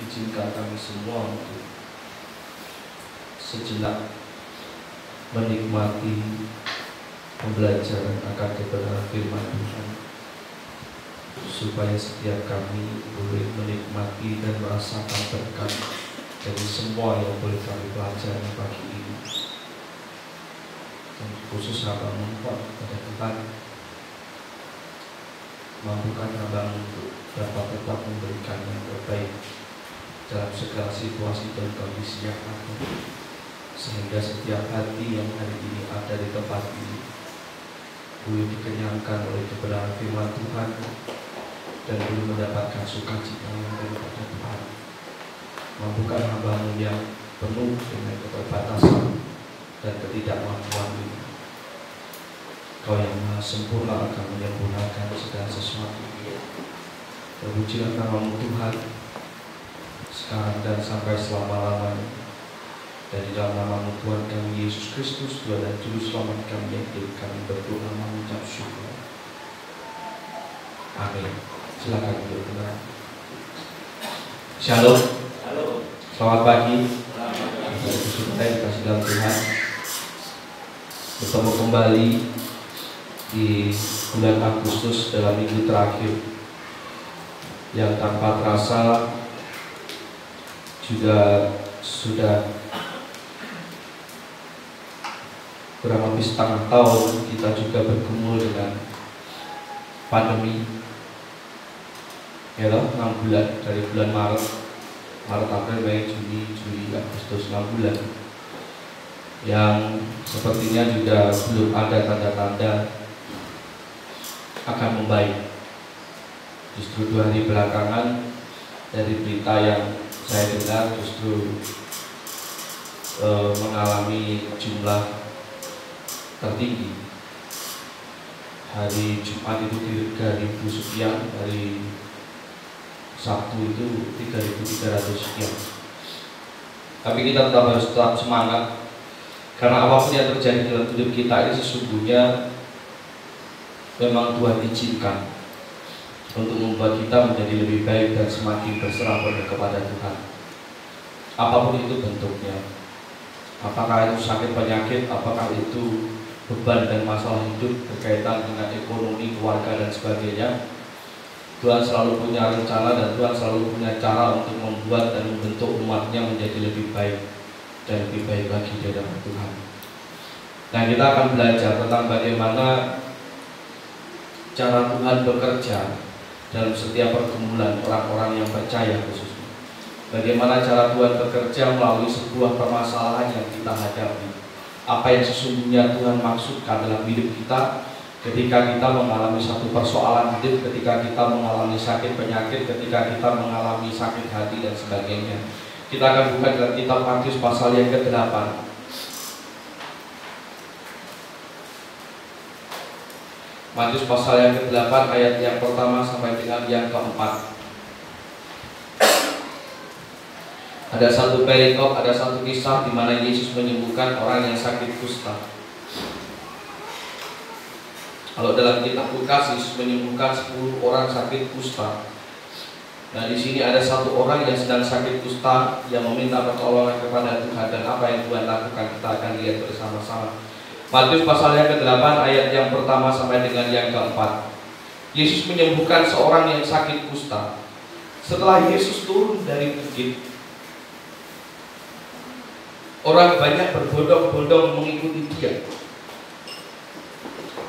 izinkan kami semua untuk sejenak menikmati pembelajaran akan kebenaran firman Tuhan, supaya setiap kami boleh menikmati dan merasakan berkat dari semua yang boleh kami pelajari pagi ini. Dan khusus hamba mohon kepada Tuhan, mampukan hamba untuk dapat tetap memberikan yang terbaik dalam segala situasi dan kondisi yang ada, sehingga setiap hati yang hari ini ada di tempat ini boleh dikenyangkan oleh kebenaran firman Tuhan dan boleh mendapatkan sukacita yang daripada Tuhan. Mampukan hamba-Mu yang penuh dengan keterbatasan dan ketidakmampuan ini, Kau yang Maha Sempurna akan menyempurnakan segala sesuatu. Terpujilah nama-Mu Tuhan, sekarang dan sampai selama-lamanya. Dan di dalam nama-Mu Tuhan kami Yesus Kristus, Tuhan dan Juru Selamat kami yang hidup, kami berdoa mengucap syukur. Amin. Silakan duduk tenang. Shalom. Selamat pagi. Kita dikasih dalam Tuhan, bertemu kembali di bulan Agustus dalam minggu terakhir yang tanpa terasa juga sudah kurang lebih setengah tahun kita juga bergumul dengan pandemi. Ya loh, 6 bulan dari bulan Maret, April, Mei, Juni, Juli, Agustus, 6 bulan yang sepertinya juga belum ada tanda-tanda akan membaik. Justru 2 hari belakangan dari berita yang saya dengar justru mengalami jumlah tertinggi. Hari Jumat itu 3.000 sekian, hari Sabtu itu 3.300 sekian. Tapi kita harus tetap semangat, karena apapun yang terjadi dalam hidup kita ini sesungguhnya memang Tuhan izinkan untuk membuat kita menjadi lebih baik dan semakin berserah kepada Tuhan. Apapun itu bentuknya, apakah itu sakit penyakit, apakah itu beban dan masalah hidup berkaitan dengan ekonomi, keluarga dan sebagainya, Tuhan selalu punya rencana dan Tuhan selalu punya cara untuk membuat dan membentuk umatnya menjadi lebih baik dan lebih baik lagi di hadapan Tuhan. Nah, kita akan belajar tentang bagaimana cara Tuhan bekerja dalam setiap pergumulan orang-orang yang percaya khususnya. Bagaimana cara Tuhan bekerja melalui sebuah permasalahan yang kita hadapi. Apa yang sesungguhnya Tuhan maksudkan dalam hidup kita ketika kita mengalami satu persoalan hidup, ketika kita mengalami sakit penyakit, ketika kita mengalami sakit hati dan sebagainya. Kita akan buka dalam kitab Matius pasal yang ke-8. Matius pasal yang ke-8 ayat yang pertama sampai dengan yang ke-4. Ada satu perikop, ada satu kisah di mana Yesus menyembuhkan orang yang sakit kusta. Kalau dalam kitab Lukas, Yesus menyembuhkan 10 orang sakit kusta. Nah, di sini ada satu orang yang sedang sakit kusta yang meminta pertolongan kepada Tuhan, dan apa yang Tuhan lakukan kita akan lihat bersama-sama. Matius pasal yang ke-8 ayat yang pertama sampai dengan yang ke-4. Yesus menyembuhkan seorang yang sakit kusta. Setelah Yesus turun dari bukit, orang banyak berbondong-bondong mengikuti Dia.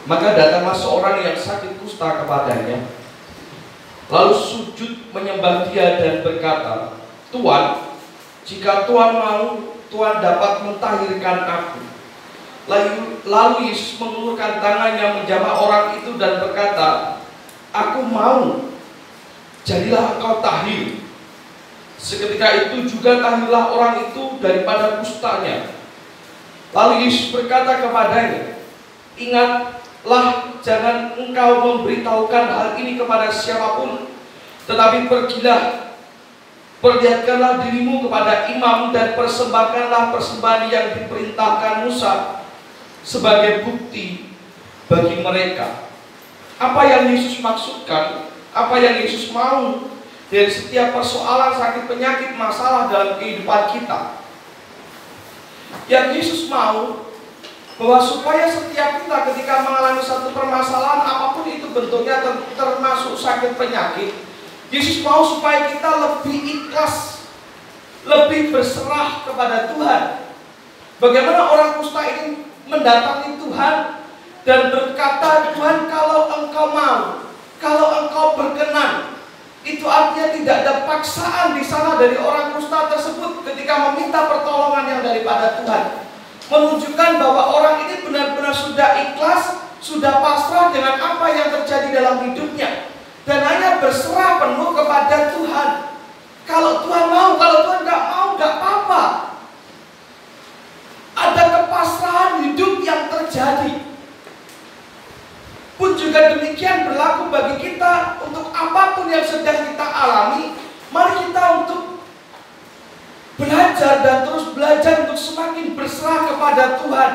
Maka datanglah seorang yang sakit kusta kepadanya, lalu sujud menyembah Dia dan berkata, "Tuan, jika Tuan mau, Tuan dapat mentahirkan aku." Lalu Yesus mengulurkan tangannya menjamah orang itu dan berkata, "Aku mau, jadilah engkau tahir." Seketika itu juga tahirlah orang itu daripada kustanya. Lalu Yesus berkata kepadanya, "Ingatlah, jangan engkau memberitahukan hal ini kepada siapapun, tetapi pergilah, perlihatkanlah dirimu kepada imam dan persembahkanlah persembahan yang diperintahkan Musa sebagai bukti bagi mereka." Apa yang Yesus maksudkan, apa yang Yesus mau dari setiap persoalan, sakit, penyakit, masalah dalam kehidupan kita. Yang Yesus mau bahwa supaya setiap kita ketika mengalami satu permasalahan apapun itu bentuknya, termasuk sakit penyakit, Yesus mau supaya kita lebih ikhlas, lebih berserah kepada Tuhan. Bagaimana orang kusta ini mendatangi Tuhan dan berkata, Tuhan kalau Engkau mau, kalau Engkau berkenan. Itu artinya tidak ada paksaan di sana dari orang kusta tersebut ketika meminta pertolongan yang daripada Tuhan. Menunjukkan bahwa orang ini benar-benar sudah ikhlas, sudah pasrah dengan apa yang terjadi dalam hidupnya, dan hanya berserah penuh kepada Tuhan. Kalau Tuhan mau, kalau Tuhan nggak mau, nggak apa-apa. Ada kepasrahan hidup yang terjadi. Pun juga demikian berlaku bagi kita untuk apapun yang sedang kita alami. Mari kita untuk belajar dan terus belajar untuk semakin berserah kepada Tuhan.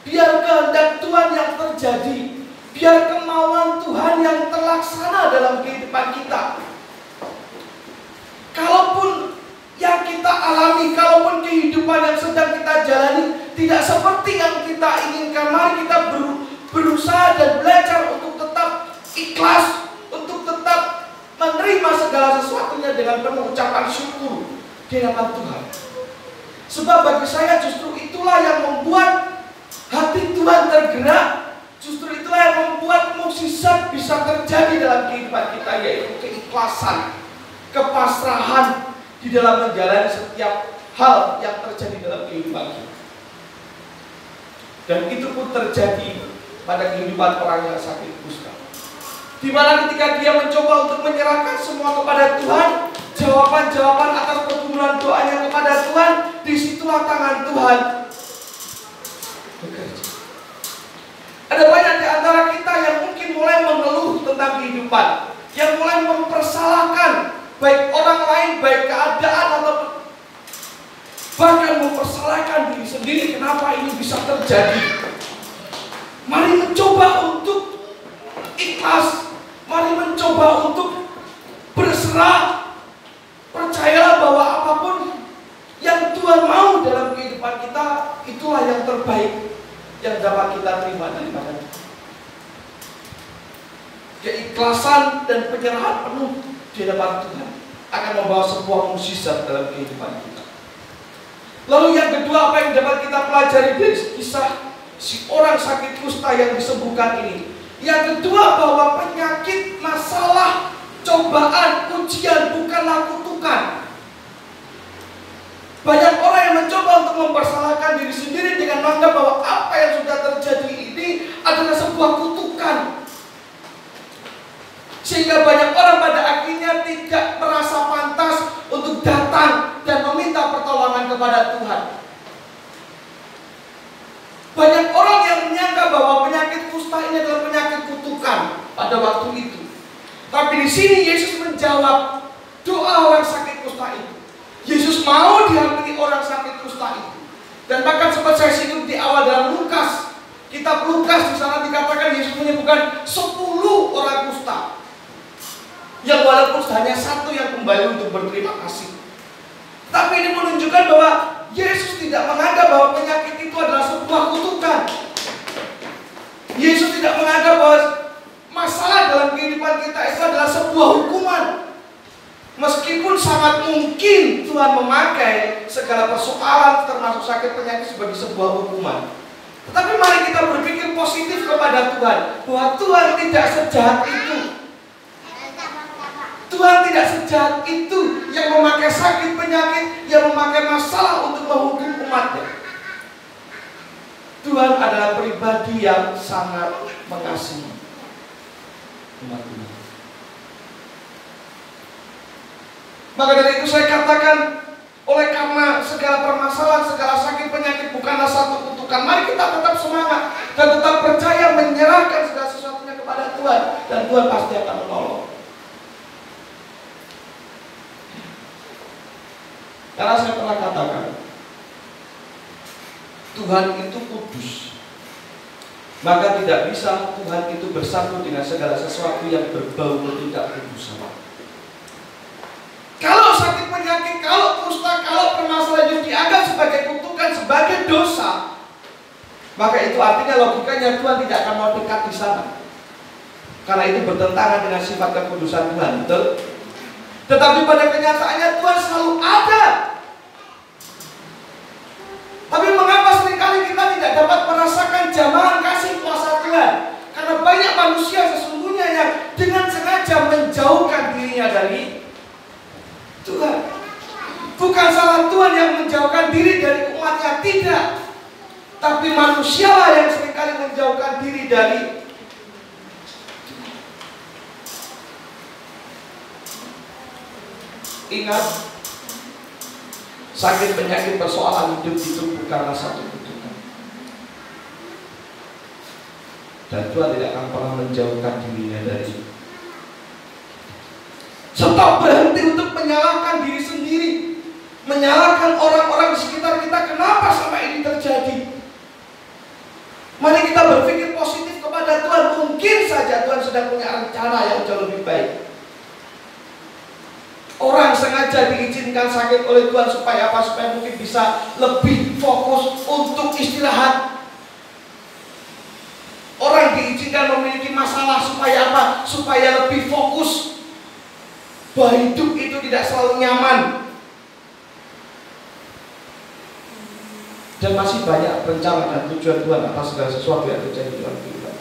Biar kehendak Tuhan yang terjadi, biar kemauan Tuhan yang terlaksana dalam kehidupan kita. Kalaupun yang kita alami, kalaupun kehidupan yang sedang kita jalani tidak seperti yang kita inginkan, mari kita berusaha dan belajar untuk tetap ikhlas, untuk tetap menerima segala sesuatunya dengan penuh ucapan syukur di hadapan Tuhan. Sebab bagi saya justru itulah yang membuat hati Tuhan tergerak, justru itulah yang membuat mukjizat bisa terjadi dalam kehidupan kita, yaitu keikhlasan, kepasrahan di dalam menjalani setiap hal yang terjadi dalam kehidupan kita. Dan itu pun terjadi pada kehidupan orang yang sakit kusta, di mana ketika dia mencoba untuk menyerahkan semua kepada Tuhan, jawaban-jawaban atas pergumulan doanya kepada Tuhan, disitulah tangan Tuhan bekerja. Ada banyak di antara kita yang mungkin mulai mengeluh tentang kehidupan, yang mulai mempersalahkan baik orang lain, baik keadaan, atau bahkan mempersalahkan diri sendiri kenapa ini bisa terjadi. Mari mencoba untuk ikhlas, mari mencoba untuk berserah. Percayalah bahwa apapun yang Tuhan mau dalam kehidupan kita, itulah yang terbaik yang dapat kita terima daripada Tuhan. Keikhlasan dan penyerahan penuh di hadapan Tuhan akan membawa sebuah mukjizat dalam kehidupan kita. Lalu yang kedua, apa yang dapat kita pelajari dari kisah si orang sakit kusta yang disembuhkan ini? Yang kedua, bahwa penyakit, masalah, cobaan, ujian bukanlah kutukan. Banyak orang yang mencoba untuk mempersalahkan diri sendiri dengan menganggap bahwa apa yang sudah terjadi ini adalah sebuah kutukan. Sehingga banyak orang pada akhirnya tidak merasa pantas untuk datang dan meminta pertolongan kepada Tuhan. Banyak orang yang menyangka bahwa penyakit kusta ini adalah penyakit kutukan pada waktu itu. Tapi di sini Yesus menjawab doa orang sakit kusta itu. Yesus mau dihampiri orang sakit kusta itu. Dan bahkan sempat saya singgung di awal dalam Lukas, kitab Lukas, di sana dikatakan Yesus menyembuhkan 10 orang kusta. Yang walaupun hanya satu yang kembali untuk berterima kasih. Tapi ini menunjukkan bahwa Yesus tidak menganggap bahwa penyakit itu adalah sebuah kutukan. Yesus tidak menganggap bahwa masalah dalam kehidupan kita itu adalah sebuah hukuman. Meskipun sangat mungkin Tuhan memakai segala persoalan termasuk sakit penyakit sebagai sebuah hukuman. Tetapi mari kita berpikir positif kepada Tuhan, bahwa Tuhan tidak sejahat itu. Tuhan tidak sejahat itu yang memakai sakit penyakit, yang memakai masalah untuk menghukum umatnya. Tuhan adalah pribadi yang sangat mengasihi umat Tuhan. Maka dari itu saya katakan, oleh karena segala permasalahan, segala sakit penyakit bukanlah satu kutukan, mari kita tetap semangat dan tetap percaya menyerahkan segala sesuatunya kepada Tuhan, dan Tuhan pasti akan menolong. Karena saya pernah katakan, Tuhan itu kudus, maka tidak bisa Tuhan itu bersatu dengan segala sesuatu yang berbau ketidakkudusan. penyakit, kalau kusta, kalau permasalahan itu dianggap sebagai kutukan, sebagai dosa, maka itu artinya logikanya Tuhan tidak akan mau dekat di sana. Karena itu bertentangan dengan sifat kekudusan Tuhan, betul? Tetapi pada kenyataannya Tuhan selalu ada. Tapi mengapa seringkali kita tidak dapat merasakan jamahan kasih kuasa Tuhan? Karena banyak manusia sesungguhnya yang dengan sengaja menjauhkan dirinya dari Tuhan. Bukan salah Tuhan yang menjauhkan diri dari umatnya, tidak. Tapi manusialah yang seringkali menjauhkan diri dari Ingat, sakit penyakit persoalan hidup itu bukanlah satu kutukan. Dan Tuhan tidak akan pernah menjauhkan dirinya dari itu. Stop berhenti untuk menyalahkan diri sendiri, menyalahkan orang-orang di sekitar kita. Kenapa sampai ini terjadi? Mari kita berpikir positif kepada Tuhan. Mungkin saja Tuhan sedang punya rencana yang jauh lebih baik. Orang sengaja diizinkan sakit oleh Tuhan supaya apa? Supaya mungkin bisa lebih fokus untuk istirahat. Orang diizinkan memiliki masalah supaya apa? Supaya lebih fokus. Bahwa hidup itu tidak selalu nyaman. Dan masih banyak rencana dan tujuan Tuhan atas segala sesuatu yang terjadi dalam kehidupan.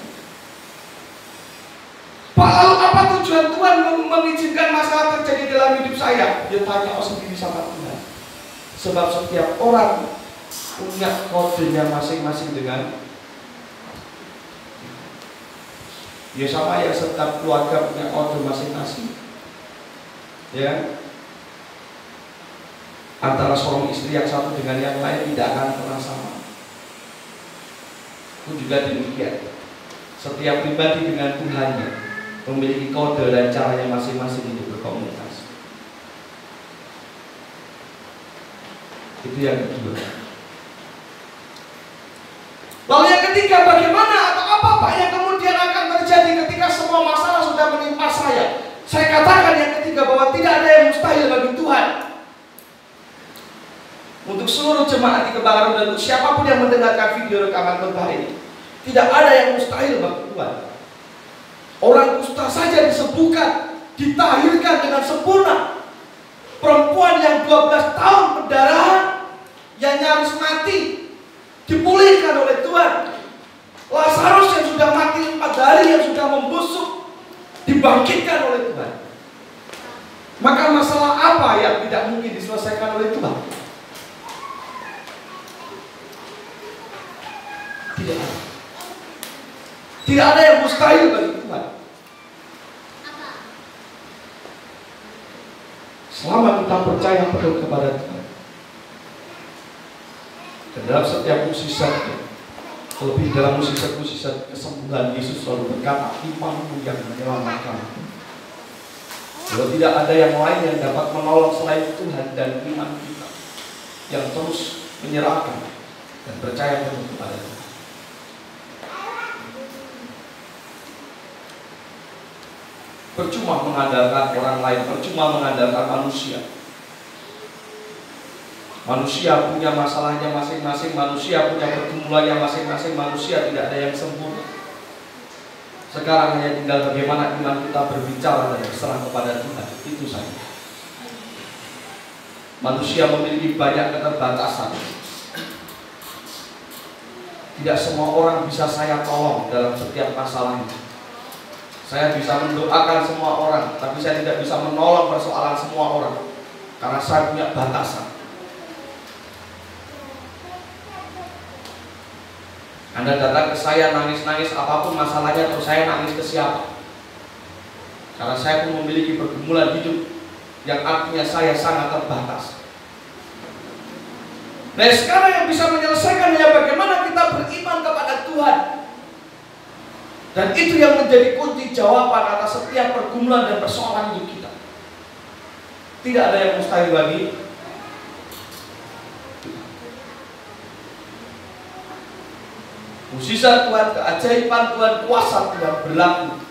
Pak, lalu apa tujuan Tuhan mengizinkan masalah terjadi dalam hidup saya? Dia tanya sendiri sama Tuhan. Sebab setiap orang punya kodenya masing-masing dengan ya sama ya, setiap keluarga punya kode masing-masing. Ya, antara suami istri yang satu dengan yang lain tidak akan pernah sama. Itu juga demikian. Setiap pribadi dengan Tuhannya memiliki kode dan caranya masing-masing untuk berkomunikasi. Itu yang kedua. Lalu yang ketiga, bagaimana atau apa Pak yang kemudian akan terjadi ketika semua masalah sudah menimpa saya? Saya katakan yang ketiga bahwa tidak ada yang mustahil bagi Tuhan. Untuk seluruh jemaat di Kebakaran dan untuk siapapun yang mendengarkan video rekaman khotbah ini, tidak ada yang mustahil bagi Tuhan. Orang kusta saja disembuhkan, ditahirkan dengan sempurna. Perempuan yang 12 tahun pendarahan, yang nyaris mati, dipulihkan oleh Tuhan. Lazarus yang sudah mati 4 hari, yang sudah membusuk, dibangkitkan oleh Tuhan. Maka masalah apa yang tidak mungkin diselesaikan oleh Tuhan? Tidak ada. Tidak ada yang mustahil bagi Tuhan. Selama kita percaya penuh kepada Tuhan. Dan dalam setiap mukjizat, lebih dalam mukjizat kesembuhan, Yesus selalu berkata, imanmu yang menyelamatkan. Kalau tidak ada yang lain yang dapat menolong selain Tuhan dan iman kita yang terus menyerahkan dan percaya penuh kepada Tuhan. Percuma mengandalkan orang lain, percuma mengandalkan manusia. Manusia punya masalahnya masing-masing, manusia punya pergumulannya masing-masing, manusia tidak ada yang sempurna. Sekarang hanya tinggal bagaimana iman kita berbicara dan berserah kepada Tuhan, itu saja. Manusia memiliki banyak keterbatasan. Tidak semua orang bisa saya tolong dalam setiap masalahnya. Saya bisa mendoakan semua orang, tapi saya tidak bisa menolong persoalan semua orang karena saya punya batasan. Anda datang ke saya nangis-nangis apapun masalahnya, terus saya nangis ke siapa? Karena saya pun memiliki pergumulan hidup yang artinya saya sangat terbatas. Nah, sekarang yang bisa menyelesaikan ya bagaimana kita beriman kepada Tuhan. Dan itu yang menjadi kunci jawaban atas setiap pergumulan dan persoalan hidup kita. Tidak ada yang mustahil bagi mukjizat Tuhan, keajaiban Tuhan, kuasa Tuhan berlaku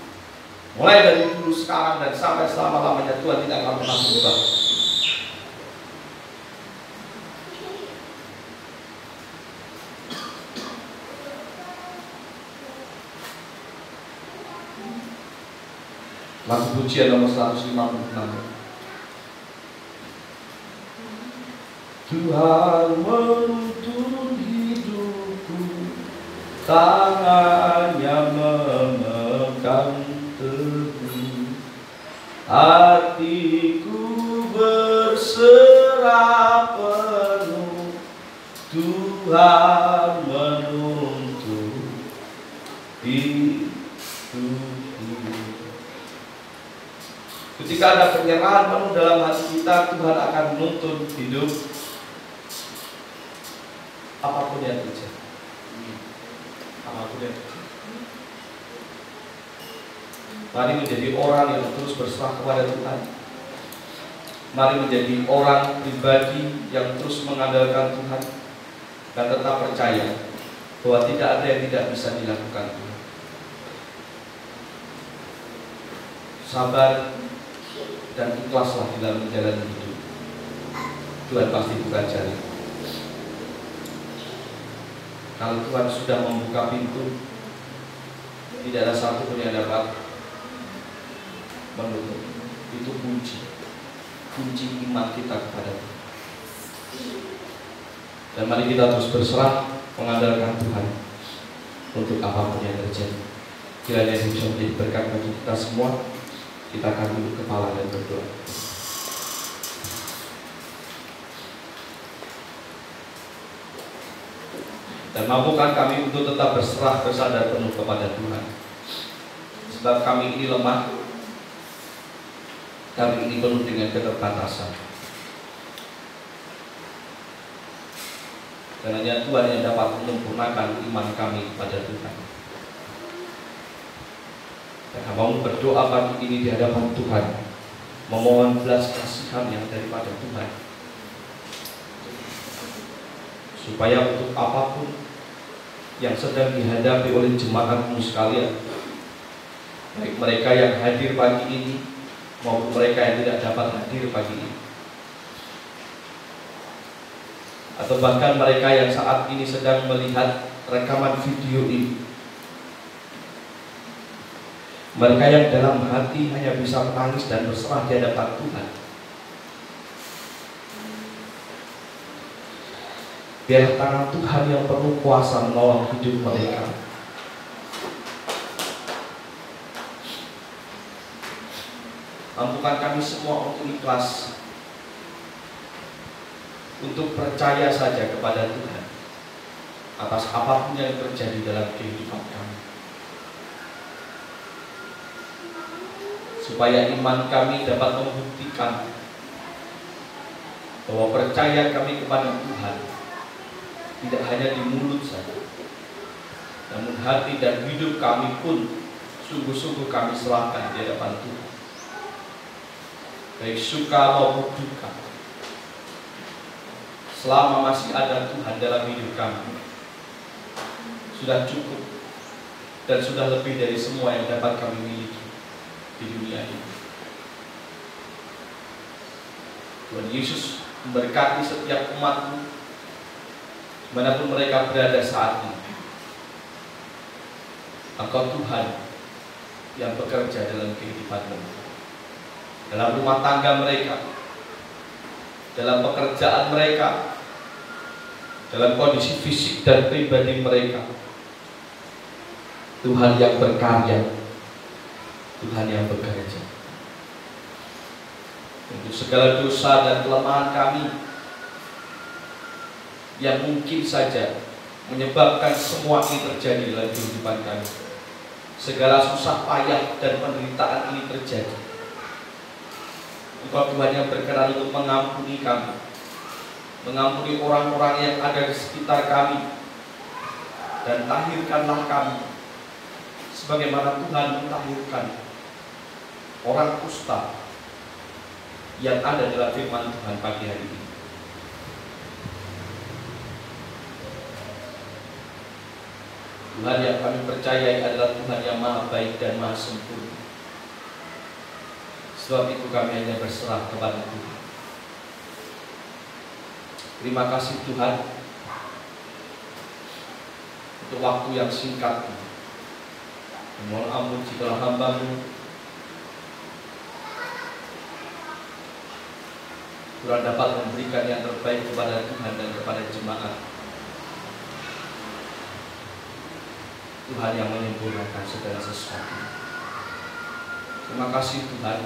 mulai dari dulu, sekarang, dan sampai selama-lamanya. Tuhan tidak akan pernah berubah. Lagu pujian nomor 156. Tuhan menuntun hidupku, tangannya memegang teguh, hatiku berserah penuh, Tuhan menuntun hidupku. Ketika ada penyerahan penuh dalam hati kita, Tuhan akan menuntun hidup apapun yang terjadi. Apapun yang terjadi. Mari menjadi orang yang terus berserah kepada Tuhan. Mari menjadi orang pribadi yang terus mengandalkan Tuhan dan tetap percaya bahwa tidak ada yang tidak bisa dilakukan Tuhan. Sabar dan ikhlaslah di dalam menjalani hidup. Tuhan pasti buka jalan. Kalau Tuhan sudah membuka pintu, tidak ada satu pun yang dapat menutup. Itu kunci iman kita kepada Tuhan. Dan mari kita terus berserah mengandalkan Tuhan untuk apapun yang terjadi. Kiranya bisa menjadi berkat bagi kita semua. Kita akan duduk kepala dan berdoa. Dan mampukan kami untuk tetap berserah bersandar penuh kepada Tuhan. Sebab kami ini lemah, kami ini penuh dengan keterbatasan. Dan hanya Tuhan yang dapat menyempurnakan iman kami kepada Tuhan. Dan mau berdoa pagi ini di hadapan Tuhan, memohon belas kasihan yang daripada Tuhan, supaya untuk apapun yang sedang dihadapi oleh jemaatmu sekalian, baik mereka yang hadir pagi ini maupun mereka yang tidak dapat hadir pagi ini, atau bahkan mereka yang saat ini sedang melihat rekaman video ini, mereka yang dalam hati hanya bisa menangis dan berserah di hadapan Tuhan. Biar tangan Tuhan yang penuh kuasa menolong hidup mereka. Mampukan kami semua untuk ikhlas, untuk percaya saja kepada Tuhan atas apapun yang terjadi dalam kehidupan kami, supaya iman kami dapat membuktikan bahwa percaya kami kepada Tuhan tidak hanya di mulut saja, namun hati dan hidup kami pun sungguh-sungguh kami serahkan di hadapan Tuhan, baik suka maupun duka. Selama masih ada Tuhan dalam hidup kami, sudah cukup dan sudah lebih dari semua yang dapat kami miliki di dunia ini. Tuhan Yesus memberkati setiap umat-Mu dimanapun mereka berada saat ini. Engkau Tuhan yang bekerja dalam kehidupan mereka, dalam rumah tangga mereka, dalam pekerjaan mereka, dalam kondisi fisik dan pribadi mereka. Tuhan yang berkarya, Tuhan yang bekerja. Untuk segala dosa dan kelemahan kami yang mungkin saja menyebabkan semua ini terjadi dalam kehidupan kami, segala susah payah dan penderitaan ini terjadi, Engkau Tuhan yang berkenan untuk mengampuni kami, mengampuni orang-orang yang ada di sekitar kami, dan tahirkanlah kami sebagaimana Tuhan mentahirkan orang kusta yang ada dalam firman Tuhan pagi hari ini. Tuhan yang kami percayai adalah Tuhan yang maha baik dan maha sempurna. Sebab itu kami hanya berserah kepada Tuhan. Terima kasih Tuhan untuk waktu yang singkat. Mohon ampun jika hamba-Mu Tuhan dapat memberikan yang terbaik kepada Tuhan dan kepada jemaat. Tuhan yang menyempurnakan segala sesuatu. Terima kasih Tuhan.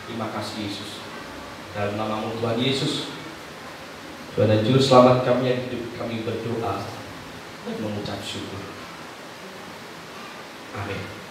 Terima kasih Yesus. Dalam nama-Mu Tuhan Yesus, Tuhan dan Juru Selamat kami yang hidup, kami berdoa dan mengucap syukur. Amin.